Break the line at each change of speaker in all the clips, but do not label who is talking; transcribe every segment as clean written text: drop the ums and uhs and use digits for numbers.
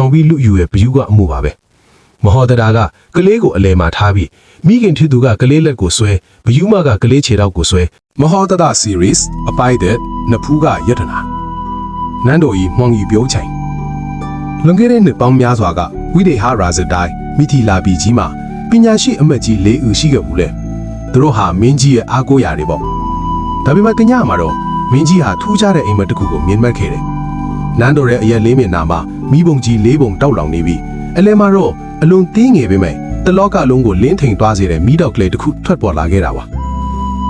ဆောင်ပြီးလူယူရဲ့ဘယူကအမှုပါပဲမဟောတရာကကလေးကိုအလဲမှာထားပြီးမိခင်ထီသူကကလေးလက်ကိုဆွဲဘယူမကကလေးခြေထောက်ကိုဆွဲမဟောတရာ series အပိုက်တဲ့နဖူးကယတနာနန်းတော်ကြီးမှောင်ကြီးပြုံးချိန်လွန်ခဲ့တဲ့နှစ်ပေါင်းများစွာကဝိဒေဟာရာဇတိုင်းမိထီလာပြည်ကြီးမှာပညာရှိအမတ်ကြီး၄ဦးရှိခဲ့ဘူးလေသူတို့ဟာမင်းကြီးရဲ့အားကိုးရာတွေပေါ့ဒါပေမဲ့ကညမှာတော့မင်းကြီးဟာထူးခြားတဲ့အိမ်မက်တစ်ခုကိုမြင်မှတ်ခဲ့တယ်နန်းတော်ရဲ့အရက်လေးမျက်နှာမှာမိဘုံကြီး၄ဘုံတောက်လောင်နေပြီးအလဲမှာတော့အလွန်သေးငယ်ပေမဲ့တလောကလုံးကိုလင်းထိန်သွားစေတဲ့မိတော့ကလေးတစ်ခုထွက်ပေါ်လာခဲ့တာပါ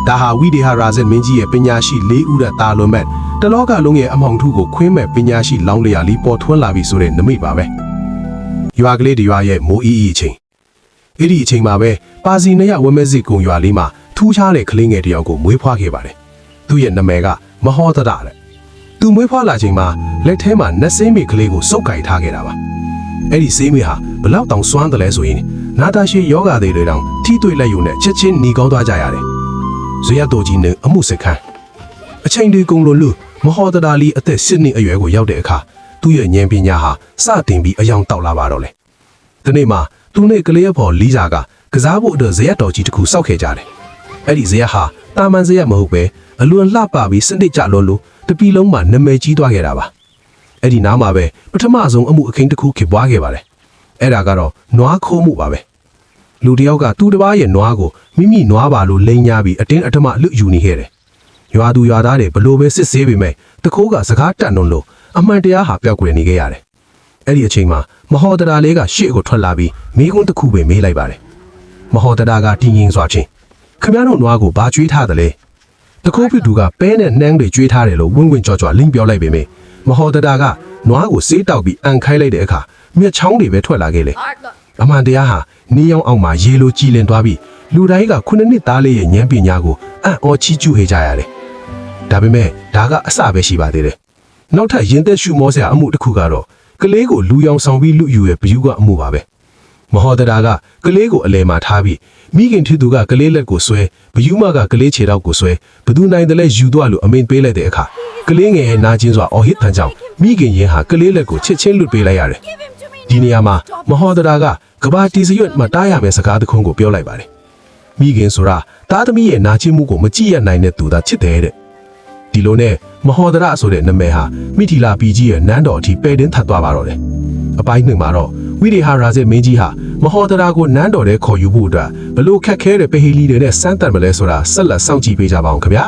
ဒါဟာဝိဒေဟာရာဇမင်းကြီးရဲ့ပညာရှိ၄ဦးတဲ့တာလွန်မဲ့တလောကလုံးရဲ့အမောင်ထုကိုခွင်းမဲ့ပညာရှိလောင်းလျာလေးပေါ်ထွန်းလာပြီဆိုတဲ့နမိတ်ပါပဲရွာကလေးတရွာရဲ့မိုးအီအချိန်အဲ့ဒီအချိန်မှာပဲပါစီနရဝမဲစစ်ကုံရွာလေးမှာထူးခြားတဲ့ကလေးငယ်တယောက်ကိုမွေးဖွားခဲ့ပါတယ်သူ့ရဲ့နာမည်ကမဟောတရတဲ့သူမွေးဖွားလာချိန်မှာလက်ထဲမှာနတ်ဆေးမေကလေးကိုစုပ်ကိုင်ထားခဲ့တာပါအဲ့ဒီဆေးမေဟာဘလောက်တောင်စွမ်းတယ်လဲဆိုရင်နာတာရှိယောဂတွေတောင်ထိတွေ့လက်ယူနဲ့ချက်ချင်းหนีကောင်းသွားကြရတယ်ဇေယျတော်ကြီးနဲ့အမှုစခန်းအချိန်ဒီကုံလိုလူမဟောတရာလီအသက်10နှစ်အရွယ်ကိုရောက်တဲ့အခါသူ့ရဲ့ဉာဏ်ပညာဟာစတင်ပြီးအယောင်တောက်လာပါတော့လေဒီနေ့မှာသူနဲ့ကလေးအဖော်လီဇာကစားဖို့အတွက်ဇေယျတော်ကြီးတစ်ခုစောက်ခဲ့ကြတယ်အဲ့ဒီဇေယျဟာတာမန်ဇေယျမဟုတ်ပဲအလွန်လှပပြီးစနစ်ကြလွန်လို့တပီလုံးမှာနာမည်ကြီးသွားခဲ့တာပါအဲ့ဒီနားမှာပဲပထမဆုံးအမှုအခင်းတစ်ခုဖြစ်ပွားခဲ့ပါတယ်အဲ့ဒါကတော့နွားခိုးမှုပါပဲလူတယောက်ကသူ့တစ်ပါးရဲ့နွားကိုမိမိနွားပါလို့လိန်ညာပြီးအတင်းအဓမ္မလွတ်ယူနေခဲ့တယ်ရွာသူရွာသားတွေဘလို့ပဲစစ်ဆေးပေမဲ့တခိုးကစကားတတ်နှုံလို့အမှန်တရားဟာပျောက်ကွယ်နေခဲ့ရတယ်အဲ့ဒီအချိန်မှာမဟောတရာလေးကရှေ့ကိုထွက်လာပြီးမိကုန်းတစ်ခုပဲမေးလိုက်ပါတယ်မဟောတရာကတင်းငင်းစွာချင်းခင်ဗျားတို့နွားကိုဘာကျွေးထားသလဲတခိုးဖြစ်သူကပဲနဲ့နှမ်းတွေကျွေးထားတယ်လို့ဝင်းဝင်းကြော်ကြော်လင်းပြောလိုက်ပေမဲ့မဟောတရာကနွားကိုဆေးတောက်ပြီးအန်ခိုင်းလိုက်တဲ့အခါမျက်ချောင်းတွေပဲထွက်လာခဲ့လေအမှန်တရားဟာနီးရောင်အောင်မှာရေလိုကြည်လင်သွားပြီးလူတိုင်းက9နှစ်သားလေးရဲ့ဉာဏ်ပညာကိုအံ့ဩချီးကျူးဟေကြရတယ်ဒါပေမဲ့ဒါကအစပဲရှိပါသေးတယ်နောက်ထပ်ရင်သက်ရှုမောစရာအမှုတစ်ခုကတော့ကလေးကိုလူရောင်ဆောင်ပြီးလူယူရဲ့ဘယူကအမှုပါပဲမဟောတရာကကလေးကိုအလဲမှာထားပြီးမိခင်ထီသူကကလေးလက်ကိုဆွဲဘယူမကကလေးခြေထောက်ကိုဆွဲဘသူနိုင်တယ်လဲယူသွားလို့အမိန်ပေးလိုက်တဲ့အခါကလေးငယ်ရဲ့နာကျင်စွာအော်ဟစ်တန်ကြောင့်မိခင်ရင်ဟာကလေးလက်ကိုချစ်ချင်းလွတ်ပေးလိုက်ရတယ်ဒီနေရာမှာမဟောတရာကကဘာတီစရွတ်မှာတားရမယ်စကားတခွန်းကိုပြောလိုက်ပါတယ်မိခင်ဆိုတာသားသမီးရဲ့နာကျင်မှုကိုမကြည့်ရနိုင်တဲ့သူသာချစ်တယ်တဲ့ဒီလိုနဲ့မဟောတရဆိုတဲ့နာမည်ဟာမိထီလာပြည်ကြီးရဲ့နန်းတော်အထိပဲ့တင်းထပ်သွားပါတော့တယ်အပိုင်းหนึ่งမှာတော့ဝိဒေဟာရာဇမင်းကြီးဟာမဟောတရာကိုနန်းတော်ထဲခေါ်ယူဖို့အတွက်ဘလို့ခက်ခဲတဲ့ပဟီလီတွေနဲ့စမ်းသပ်မလဲဆိုတာဆက်လက်စောင့်ကြည့်ပေးကြပါအောင်ခင်ဗျာ